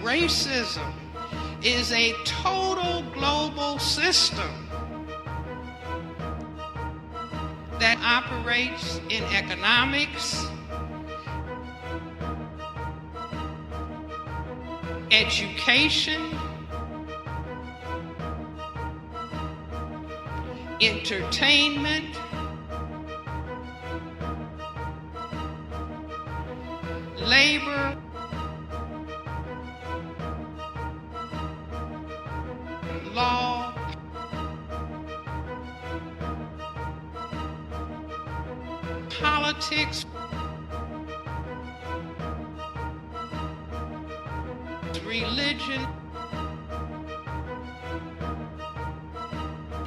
racism is a total global system that operates in economics, education, entertainment, labor, law, politics, religion,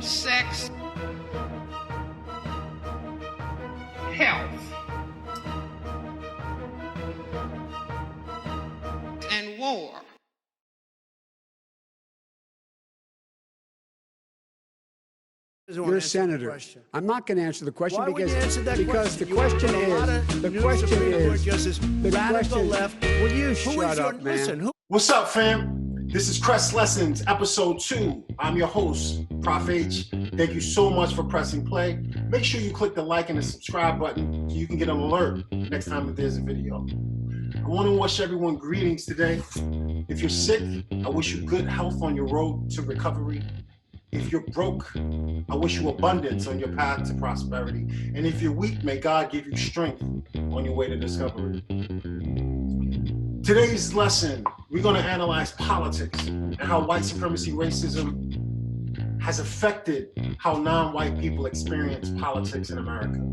sex, health, and war. You're a senator. I'm not going to answer the question because the question is will you shut up, man? What's up, fam? This is Cress Lessons, episode 2. I'm your host, Prof H. Thank you so much for pressing play. Make sure you click the like and the subscribe button so you can get an alert next time that there's a video. I want to wish everyone greetings today. If you're sick, I wish you good health on your road to recovery. If you're broke, I wish you abundance on your path to prosperity. And if you're weak, may God give you strength on your way to discovery. Today's lesson, we're going to analyze politics and how white supremacy racism has affected how non-white people experience politics in America.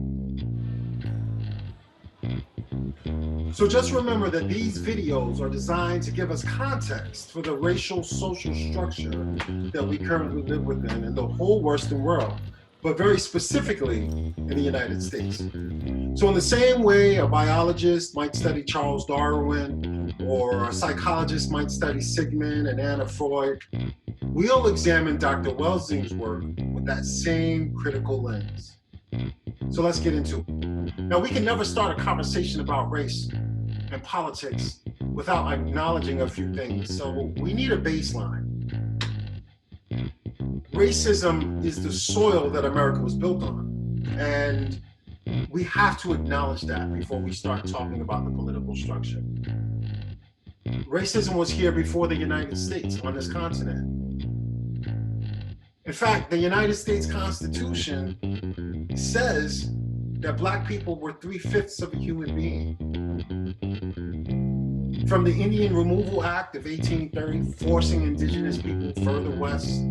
So just remember that these videos are designed to give us context for the racial social structure that we currently live within in the whole Western world, but very specifically in the United States. So in the same way a biologist might study Charles Darwin, or a psychologist might study Sigmund and Anna Freud, we'll examine Dr. Welsing's work with that same critical lens. So let's get into it. Now, we can never start a conversation about race and politics without acknowledging a few things. So we need a baseline. Racism is the soil that America was built on. And we have to acknowledge that before we start talking about the political structure. Racism was here before the United States on this continent. In fact, the United States Constitution says that Black people were 3/5 of a human being. From the Indian Removal Act of 1830, forcing indigenous people further west,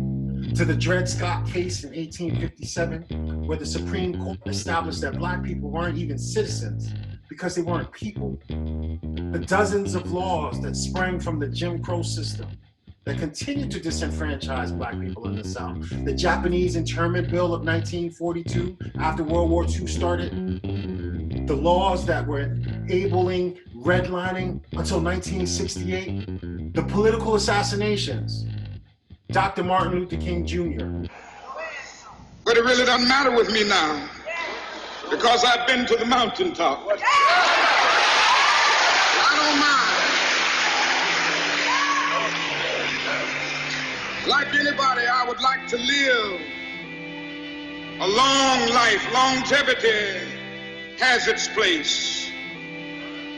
to the Dred Scott case in 1857, where the Supreme Court established that Black people weren't even citizens because they weren't people. The dozens of laws that sprang from the Jim Crow system that continued to disenfranchise Black people in the South. The Japanese Internment Bill of 1942, after World War II started. The laws that were enabling redlining until 1968. The political assassinations. Dr. Martin Luther King Jr. But it really doesn't matter with me now, because I've been to the mountaintop. I don't mind. Like anybody, I would like to live a long life. Longevity has its place.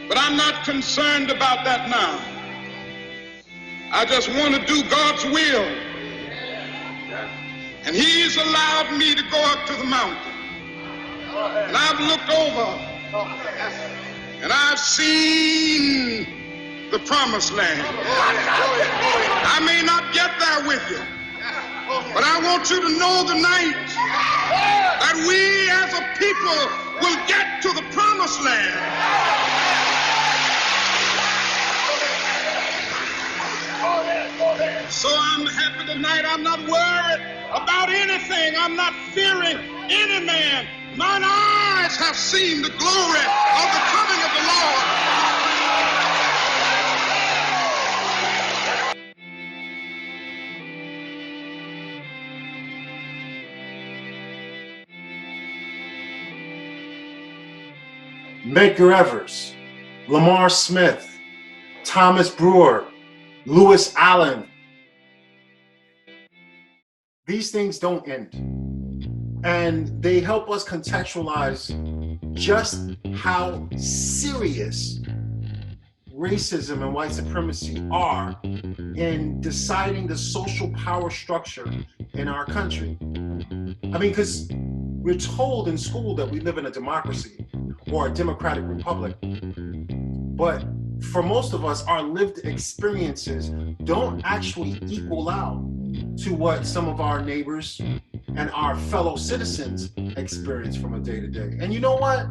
But I'm not concerned about that now. I just want to do God's will. And He's allowed me to go up to the mountain. And I've looked over and I've seen the promised land. I may not get there with you, but I want you to know tonight that we as a people will get to the promised land. So I'm happy tonight. I'm not worried about anything. I'm not fearing any man. Mine eyes have seen the glory of the coming of the Lord. Medgar Evers, Lamar Smith, Thomas Brewer, Lewis Allen. These things don't end. And they help us contextualize just how serious racism and white supremacy are in deciding the social power structure in our country. I mean, because we're told in school that we live in a democracy or a democratic republic, but for most of us, our lived experiences don't actually equal out to what some of our neighbors and our fellow citizens experience from a day to day. And you know what?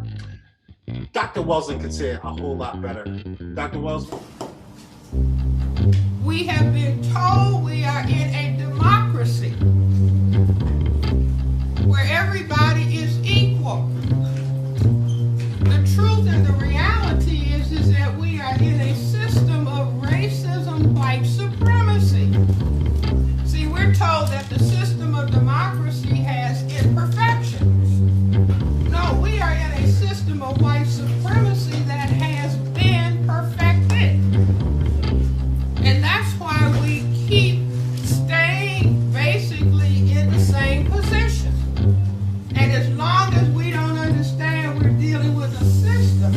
Dr. Wellesley could say it a whole lot better. Dr. Wellesley? We have been told we are in a democracy where everybody is equal. The truth and the reality is that we are in a system of racism, white supremacy. See, we're told that the system of democracy has imperfections. No, we are in a system of white supremacy that has been perfected. And that's why we keep staying basically in the same position. And as long as we don't understand we're dealing with a system,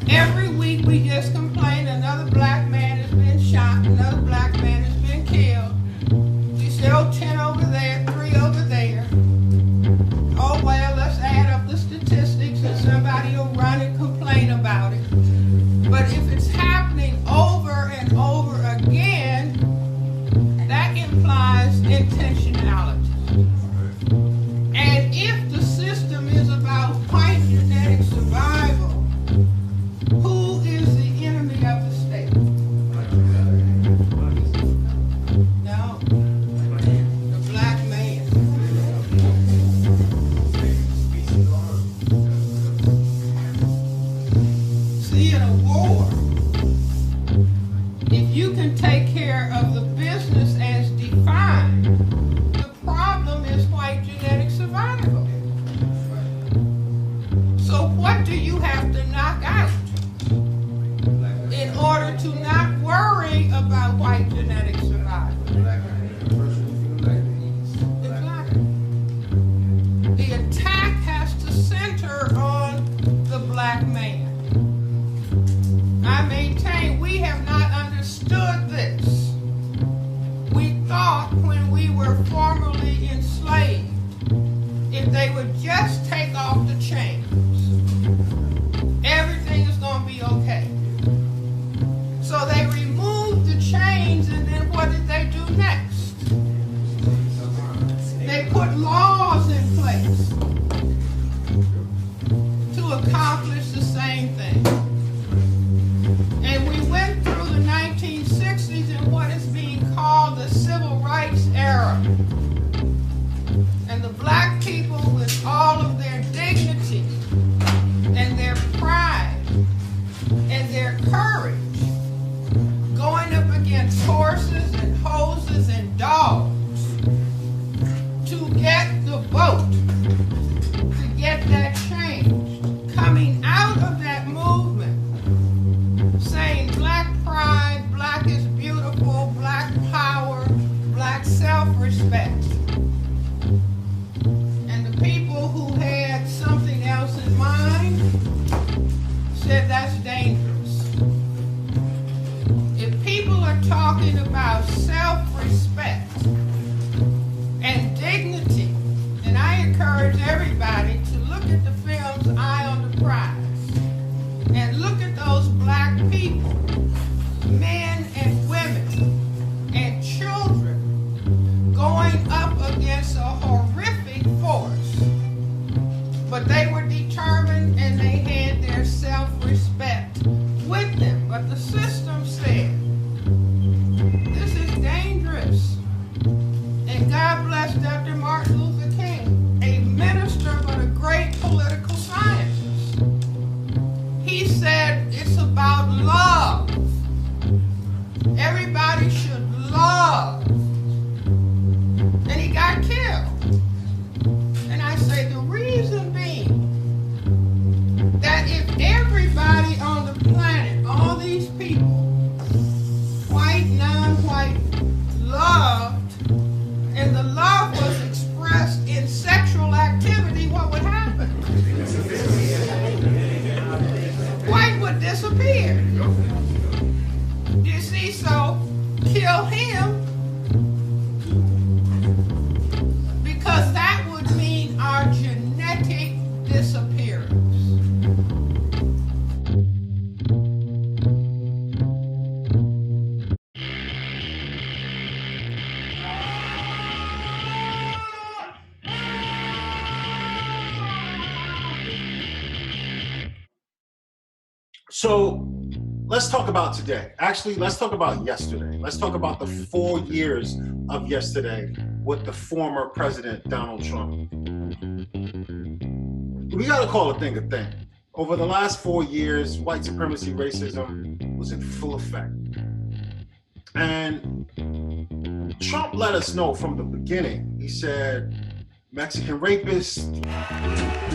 every week we just complain another black man has been shot, another black man has been killed. We say, oh, 10 over there, 3 over there. Oh, well, let's add up the statistics and somebody will run and complain about it. But if it's happening over and over again, that implies intentionality. And if the system is about white genetic survival, who is the enemy of the state? No, the black man. See, in a war, if you can take care of the business as defined, the problem is white genetic survival. So what do you have to knock out in order to not worry about white genetic survival? Exactly. The attack has to center on the black man. I maintain we have not understood this. We thought when we were formerly enslaved, if they would just take off the chains, everything is going to be okay. So they removed the chains, and then what did they do next? They put laws in place to accomplish the same thing. And we went through the 1960s in what is being called the civil rights era. And the black people, with all of their dignity and their pride and their courage, going up against horses and hoses and dogs to get the vote, to get that change, coming out of that movement, saying black pride, black is beautiful, black power, black self-respect. And the people who had something else in mind said that's dangerous. If people are talking about self-respect and dignity, and I encourage everybody to look at the films Eye on the Prize and look at those black people, men and women and children, going up against a horrific force. But they were determined and they had their self-respect with them. But the system said, this is dangerous. And God bless Dr. Martin Luther King, a minister but a great political scientist. He said it's about love. Everybody should love. And he got killed. And I say the reason being disappearance. So let's talk about today. Actually, let's talk about yesterday. Let's talk about the 4 years of yesterday with the former president, Donald Trump. We got to call a thing a thing. Over the last 4 years, white supremacy racism was in full effect. And Trump let us know from the beginning. He said, Mexican rapists.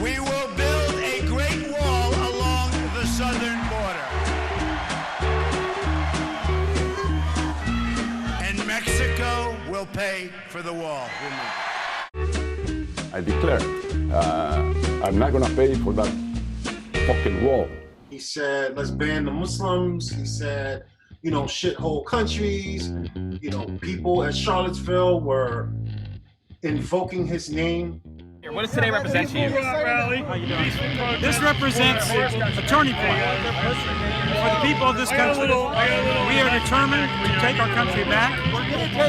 We will build a great wall along the southern border. And Mexico will pay for the wall. I declare, I'm not gonna pay for that fucking wall. He said, let's ban the Muslims. He said, you know, shithole countries. You know, people at Charlottesville were invoking his name. What does today represent to you? This represents a turning point for the people of this country. We are determined to take our country back.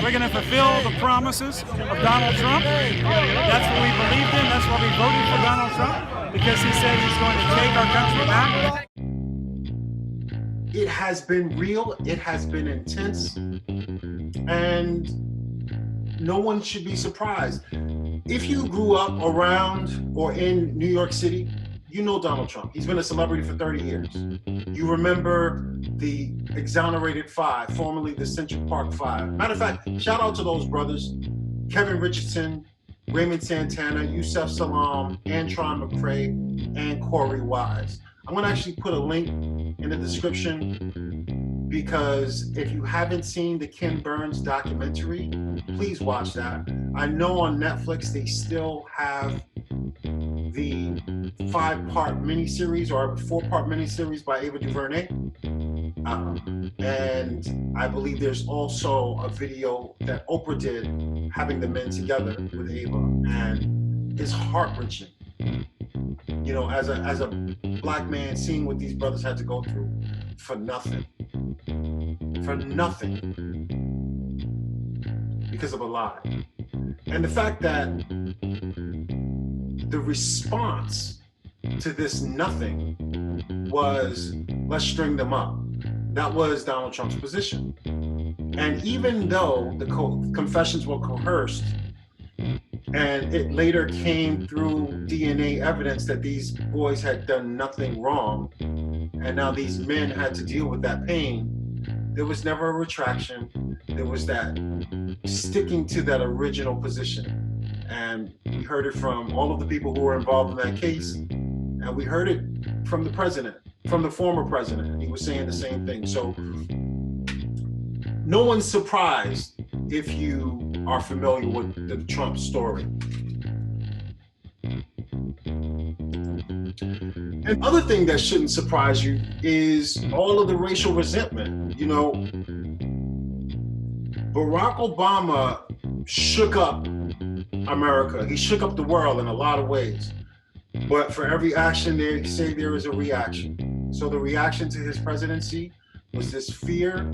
We're going to fulfill the promises of Donald Trump. That's what we believed in. That's why we voted for Donald Trump, because he said he's going to take our country back. It has been real. It has been intense. And no one should be surprised. If you grew up around or in New York City, you know Donald Trump. He's been a celebrity for 30 years. You remember the Exonerated Five, formerly the Central Park Five. Matter of fact, shout out to those brothers, Kevin Richardson, Raymond Santana, Yusef Salaam, Antron McCrae, and Corey Wise. I'm gonna actually put a link in the description, because if you haven't seen the Ken Burns documentary, please watch that. I know on Netflix they still have the 5-part miniseries or a 4-part miniseries by Ava DuVernay. And I believe there's also a video that Oprah did having the men together with Ava, and it's heart-wrenching. You know, as a black man, seeing what these brothers had to go through for nothing. For nothing. Because of a lie. And the fact that the response to this nothing was, let's string them up. That was Donald Trump's position. And even though the confessions were coerced, and it later came through DNA evidence that these boys had done nothing wrong, and now these men had to deal with that pain, there was never a retraction. There was that sticking to that original position. And we heard it from all of the people who were involved in that case, and we heard it from the president, from the former president. He was saying the same thing. So no one's surprised if you are familiar with the Trump story. And other thing that shouldn't surprise you is all of the racial resentment. You know, Barack Obama shook up America. He shook up the world in a lot of ways. But for every action, they say there is a reaction. So the reaction to his presidency was this fear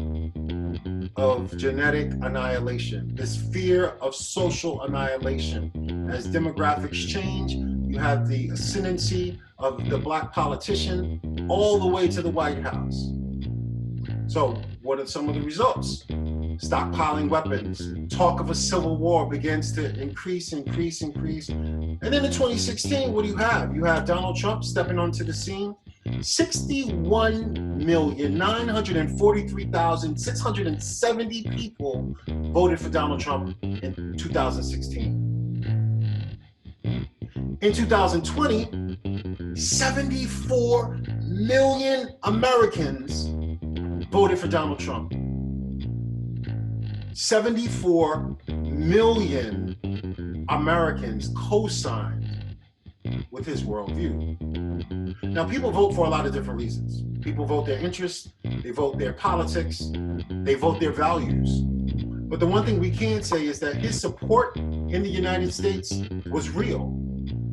of genetic annihilation, this fear of social annihilation. As demographics change, you have the ascendancy of the black politician all the way to the White House. So what are some of the results? Stockpiling weapons. Talk of a civil war begins to increase. And then in 2016, what do you have? You have Donald Trump stepping onto the scene. 61,943,670 people voted for Donald Trump in 2016. In 2020, 74 million Americans voted for Donald Trump. 74 million Americans co-signed with his worldview. Now, people vote for a lot of different reasons. People vote their interests, they vote their politics, they vote their values. But the one thing we can say is that his support in the United States was real.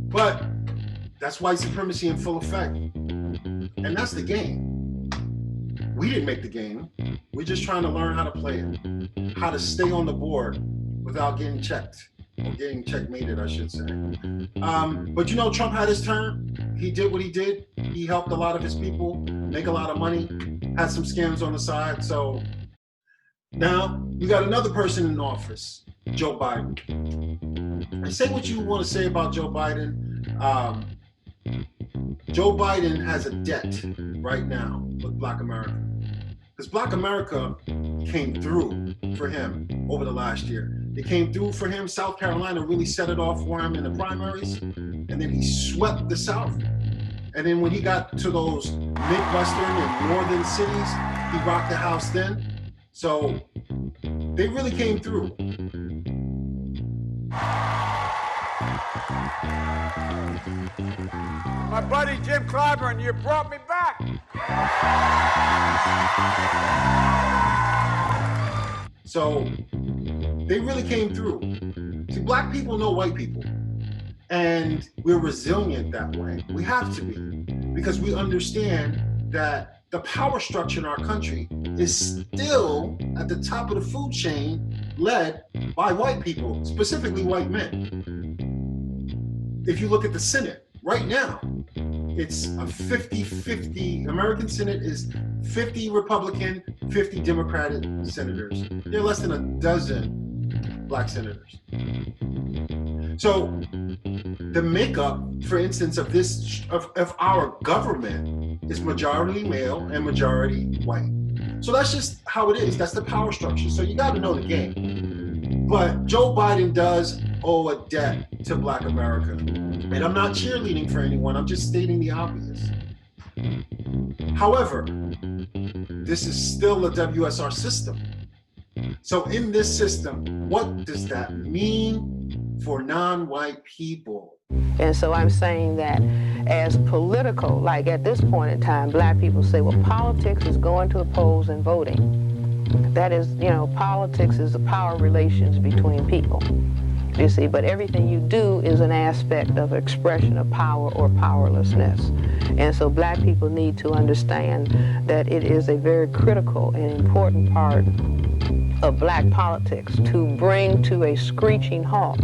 But That's white supremacy in full effect. And that's the game. We didn't make the game. We're just trying to learn how to play it, how to stay on the board without getting checked, or getting checkmated, I should say. But you know, Trump had his turn. He did what he did. He helped a lot of his people make a lot of money, had some scams on the side. So now you got another person in office, Joe Biden. And say what you want to say about Joe Biden. Joe Biden has a debt right now with Black America. Because Black America came through for him over the last year. They came through for him. South Carolina really set it off for him in the primaries. And then he swept the South. And then when he got to those Midwestern and northern cities, he rocked the house then. So they really came through. My buddy Jim Clyburn, you brought me back. So they really came through. See, Black people know white people. And we're resilient that way. We have to be. Because we understand that the power structure in our country is still at the top of the food chain led by white people, specifically white men. If you look at the Senate right now, it's a 50-50. American Senate is 50 Republican, 50 Democratic senators. There are less than a dozen Black senators. So the makeup, for instance, of this of our government is majority male and majority white. So that's just how it is. That's the power structure. So you got to know the game. But Joe Biden does owe a debt to Black America. And I'm not cheerleading for anyone. I'm just stating the obvious. However, this is still a WSR system. So in this system, what does that mean for non-white people? And so I'm saying that as political, like at this point in time, Black people say, well, politics is going to the polls and voting. That is, you know, politics is the power relations between people, you see, but everything you do is an aspect of expression of power or powerlessness. And so Black people need to understand that it is a very critical and important part of Black politics to bring to a screeching halt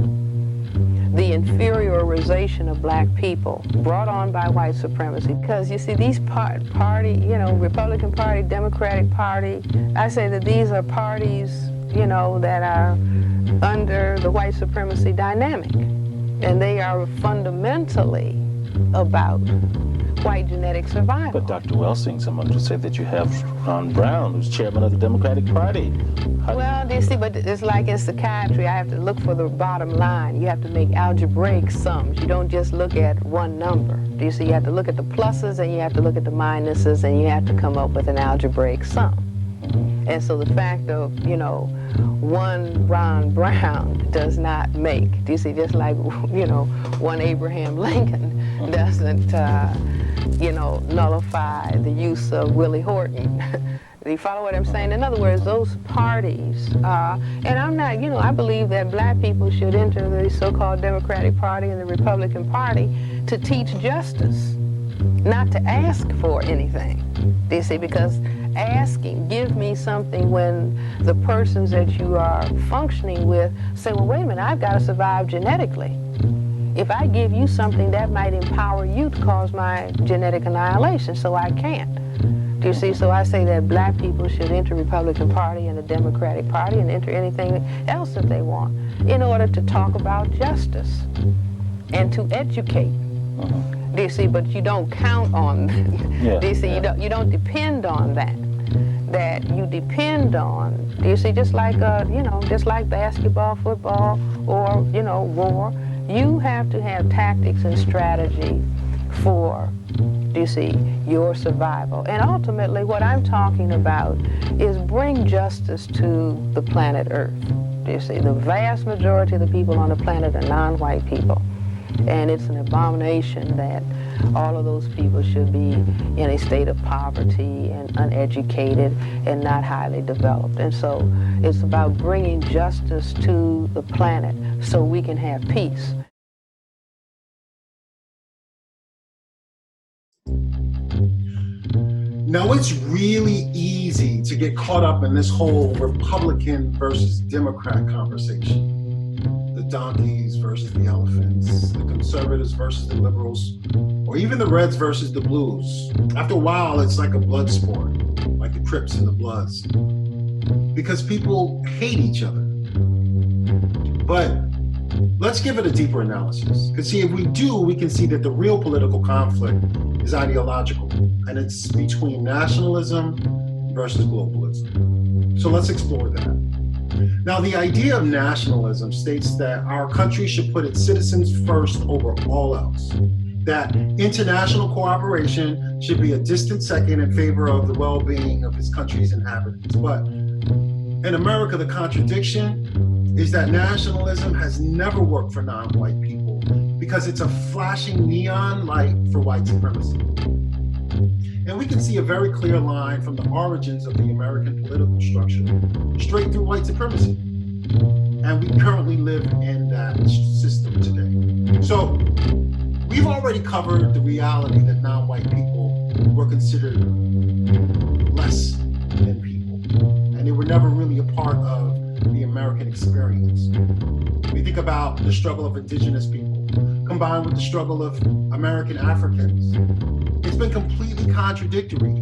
the inferiorization of Black people brought on by white supremacy. Because you see, these party, you know, Republican Party, Democratic Party, I say that these are parties, you know, that are under the white supremacy dynamic. And they are fundamentally about white genetic survival. But Dr. Welsing, someone would say that you have Ron Brown, who's chairman of the Democratic Party. Well, you see, but it's like in psychiatry, I have to look for the bottom line. You have to make algebraic sums. You don't just look at one number. Do you see? You have to look at the pluses and you have to look at the minuses and you have to come up with an algebraic sum. And so the fact of, you know, one Ron Brown does not make, do you see, just like, you know, one Abraham Lincoln doesn't, you know, nullify the use of Willie Horton. Do you follow what I'm saying? In other words, those parties, and I'm not, you know, I believe that Black people should enter the so-called Democratic Party and the Republican Party to teach justice, not to ask for anything. Do you see? Because asking, give me something, when the persons that you are functioning with say, well, wait a minute, I've got to survive genetically. If I give you something, that might empower you to cause my genetic annihilation, so I can't. Do you see? So I say that Black people should enter Republican Party and the Democratic Party and enter anything else that they want in order to talk about justice and to educate. Do you see? But you don't count on that. Do you see? You don't depend on that. That you depend on. Do you see? Just like you know, just like basketball, football, or you know, war. You have to have tactics and strategy for, do you see, your survival. And ultimately, what I'm talking about is bring justice to the planet Earth. Do you see? The vast majority of the people on the planet are non-white people. And it's an abomination that all of those people should be in a state of poverty and uneducated and not highly developed. And so it's about bringing justice to the planet so we can have peace. Now, it's really easy to get caught up in this whole Republican versus Democrat conversation. The donkeys versus the elephants, the conservatives versus the liberals, or even the reds versus the blues. After a while, it's like a blood sport, like the Crips and the Bloods, because people hate each other. But let's give it a deeper analysis. Because see, if we do, we can see that the real political conflict is ideological, and it's between nationalism versus globalism. So let's explore that. Now, the idea of nationalism states that our country should put its citizens first over all else, that international cooperation should be a distant second in favor of the well-being of its country's inhabitants. But in America, the contradiction is that nationalism has never worked for non-white people because it's a flashing neon light for white supremacy. And we can see a very clear line from the origins of the American political structure straight through white supremacy. And we currently live in that system today. So we've already covered the reality that non-white people were considered less than people. And they were never really a part of the American experience. We think about the struggle of indigenous people combined with the struggle of American Africans. It's been completely contradictory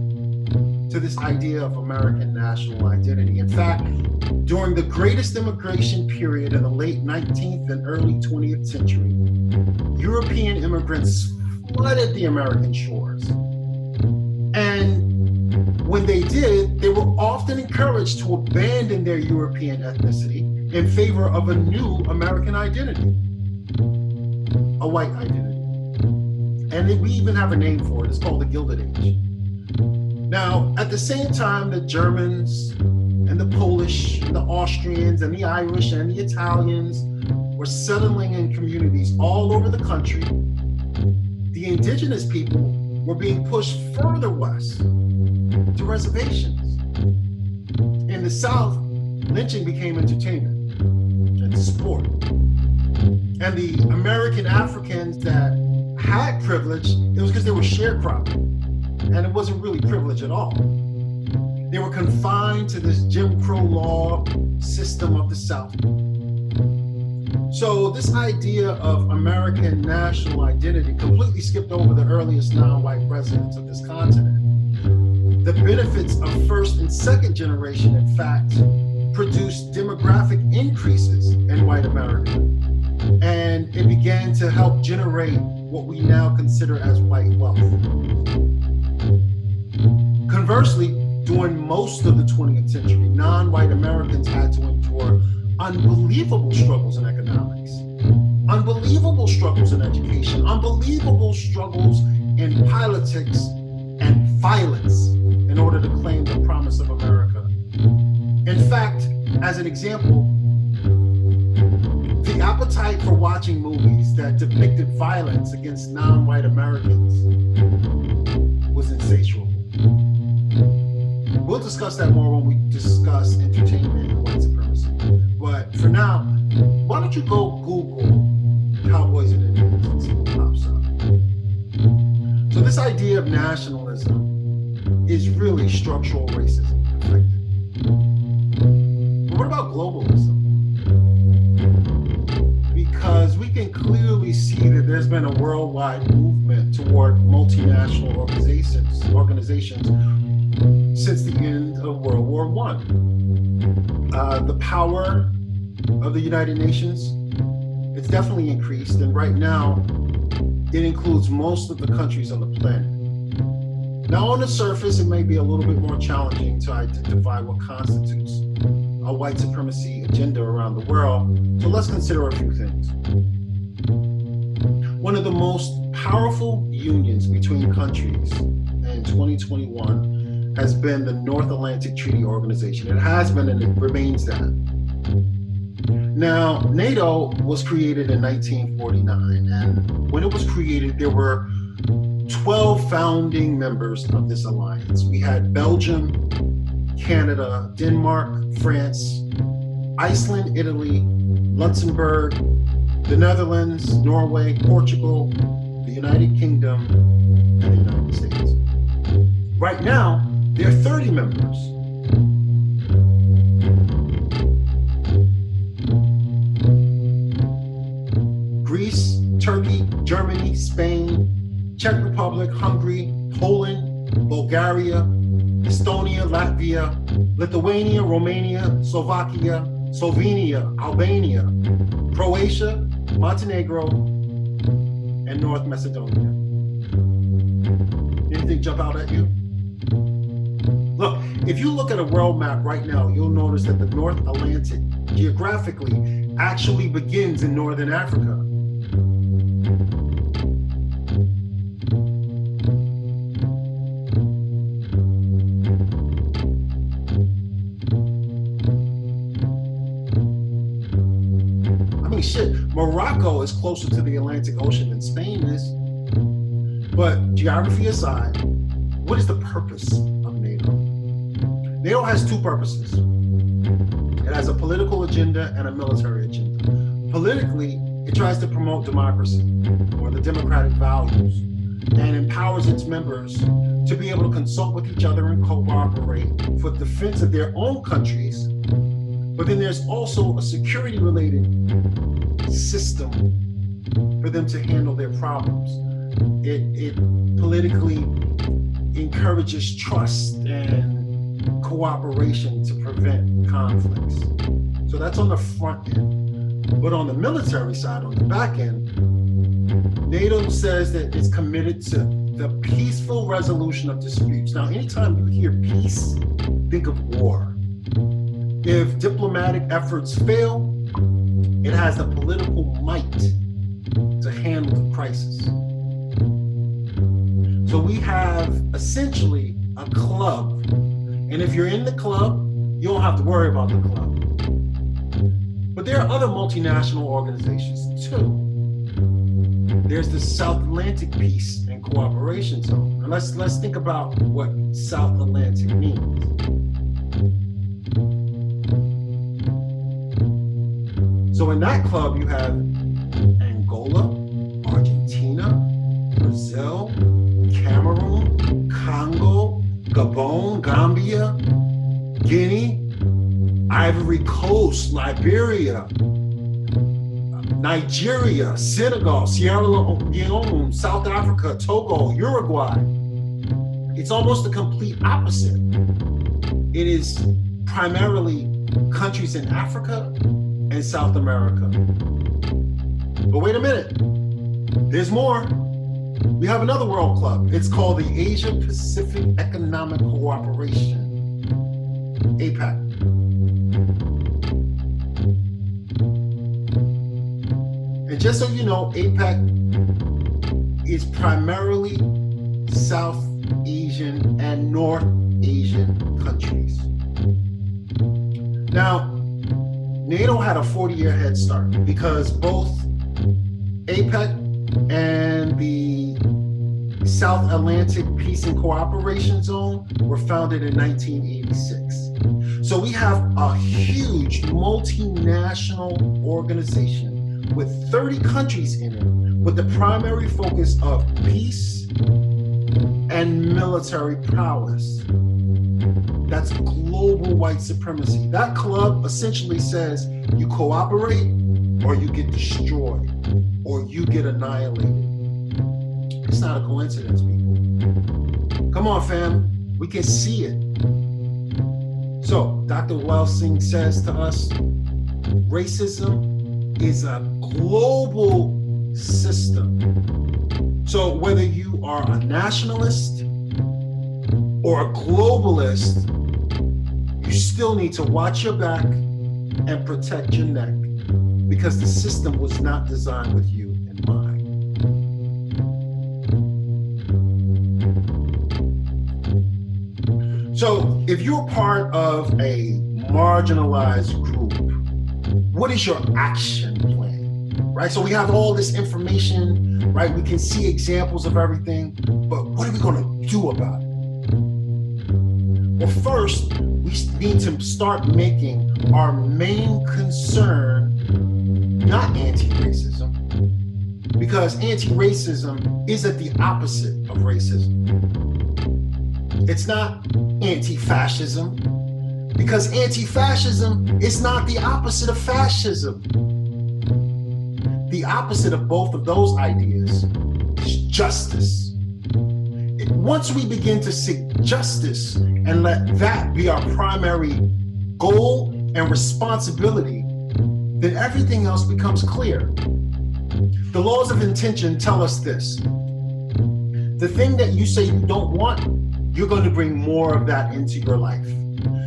to this idea of American national identity. In fact, during the greatest immigration period in the late 19th and early 20th century, European immigrants flooded the American shores. And when they did, they were often encouraged to abandon their European ethnicity in favor of a new American identity, a white identity. And we even have a name for it. It's called the Gilded Age. Now, at the same time, the Germans and the Polish and the Austrians and the Irish and the Italians were settling in communities all over the country, the indigenous people were being pushed further west to reservations. In the South, lynching became entertainment and sport. And the American Africans that had privilege, it was because they were sharecropping. And it wasn't really privilege at all. They were confined to this Jim Crow law system of the South. So this idea of American national identity completely skipped over the earliest non-white residents of this continent. The benefits of first and second generation, in fact, produced demographic increases in white America. And it began to help generate what we now consider as white wealth. Conversely, during most of the 20th century, non-white Americans had to endure unbelievable struggles in economics, unbelievable struggles in education, unbelievable struggles in politics and violence in order to claim the promise of America. In fact, as an example, the appetite for watching movies that depicted violence against non-white Americans was insatiable. We'll discuss that more when we discuss entertainment and white supremacy. But for now, why don't you go Google cowboys and Indians and see what pops up. So this idea of nationalism is really structural racism affected. But what about globalism? Because we can clearly see that there's been a worldwide movement toward multinational organizations since the end of World War I. The power of the United Nations, it's definitely increased, and right now it includes most of the countries on the planet. Now, on the surface, it may be a little bit more challenging to identify what constitutes a white supremacy agenda around the world, so let's consider a few things. One of the most powerful unions between countries in 2021 has been the North Atlantic Treaty Organization. It has been and it remains that. Now, NATO was created in 1949, and when it was created, there were 12 founding members of this alliance. We had Belgium, Canada, Denmark, France, Iceland, Italy, Luxembourg, the Netherlands, Norway, Portugal, the United Kingdom, and the United States. Right now, there are 30 members. Greece, Turkey, Germany, Spain, Czech Republic, Hungary, Poland, Bulgaria, Estonia, Latvia, Lithuania, Romania, Slovakia, Slovenia, Albania, Croatia, Montenegro, and North Macedonia. Anything jump out at you? Look, if you look at a world map right now, you'll notice that the North Atlantic geographically actually begins in Northern Africa. Shit, Morocco is closer to the Atlantic Ocean than Spain is. But geography aside, what is the purpose of NATO? NATO has two purposes. It has a political agenda and a military agenda. Politically, it tries to promote democracy or the democratic values and empowers its members to be able to consult with each other and cooperate for the defense of their own countries. But then there's also a security-related system for them to handle their problems. It politically encourages trust and cooperation to prevent conflicts. So that's on the front end. But on the military side, on the back end, NATO says that it's committed to the peaceful resolution of disputes. Now, anytime you hear peace, think of war. If diplomatic efforts fail, it has the political might to handle the crisis. So we have essentially a club. And if you're in the club, you don't have to worry about the club. But there are other multinational organizations too. There's the South Atlantic Peace and Cooperation Zone. Now let's think about what South Atlantic means. So in that club, you have Angola, Argentina, Brazil, Cameroon, Congo, Gabon, Gambia, Guinea, Ivory Coast, Liberia, Nigeria, Senegal, Sierra Leone, South Africa, Togo, Uruguay. It's almost the complete opposite. It is primarily countries in Africa and South America. But wait a minute, there's more. We have another world club. It's called the Asia Pacific Economic Cooperation, APEC. And just so you know, APEC is primarily South Asian and North Asian countries. Now, NATO had a 40-year head start because both APEC and the South Atlantic Peace and Cooperation Zone were founded in 1986. So we have a huge multinational organization with 30 countries in it, with the primary focus of peace and military prowess. That's global white supremacy. That club essentially says you cooperate or you get destroyed or you get annihilated. It's not a coincidence, people. Come on, fam. We can see it. So Dr. Welsing says to us, racism is a global system. So whether you are a nationalist or a globalist, you still need to watch your back and protect your neck because the system was not designed with you in mind. So if you're part of a marginalized group, what is your action plan, right? So we have all this information, right? We can see examples of everything, but what are we gonna do about it? Well, first, we need to start making our main concern not anti-racism, because anti-racism is at the opposite of racism. It's not anti-fascism, because anti-fascism is not the opposite of fascism. The opposite of both of those ideas is justice. Once we begin to seek justice and let that be our primary goal and responsibility, then everything else becomes clear. The laws of intention tell us this. The thing that you say you don't want, you're going to bring more of that into your life.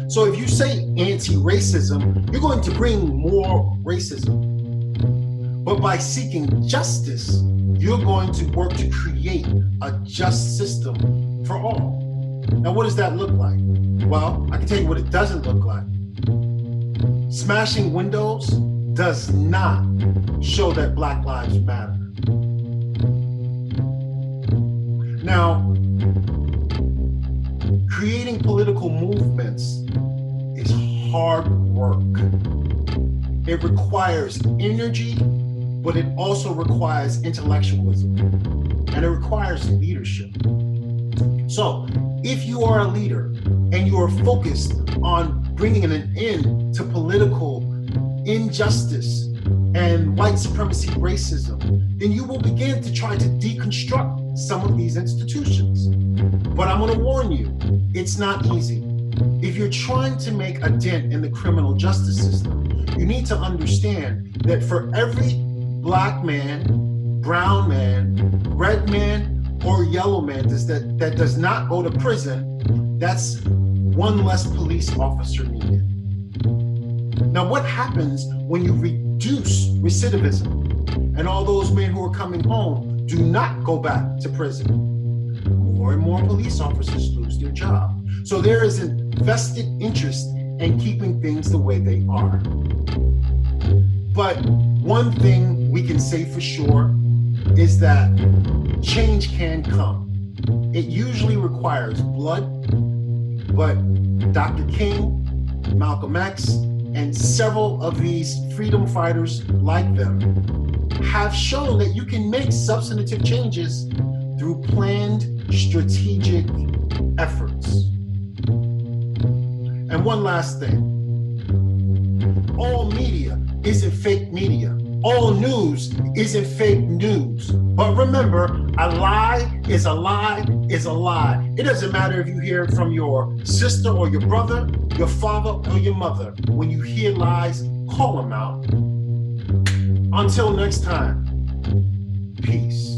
So if you say anti-racism, you're going to bring more racism. But by seeking justice, you're going to work to create a just system for all. Now, what does that look like? Well, I can tell you what it doesn't look like. Smashing windows does not show that Black Lives Matter. Now, creating political movements is hard work. It requires energy, but it also requires intellectualism, and it requires leadership. So, if you are a leader and you are focused on bringing an end to political injustice and white supremacy racism, then you will begin to try to deconstruct some of these institutions. But I'm going to warn you, it's not easy. If you're trying to make a dent in the criminal justice system, you need to understand that for every Black man, brown man, red man, or yellow man that does not go to prison, that's one less police officer needed. Now, what happens when you reduce recidivism and all those men who are coming home do not go back to prison? More and more police officers lose their job. So there is a vested interest in keeping things the way they are. But one thing we can say for sure is that change can come. It usually requires blood, but Dr. King, Malcolm X, and several of these freedom fighters like them have shown that you can make substantive changes through planned strategic efforts. And one last thing. All media isn't fake media. All news isn't fake news. But remember, a lie is a lie is a lie. It doesn't matter if you hear it from your sister or your brother, your father or your mother. When you hear lies, call them out. Until next time, peace.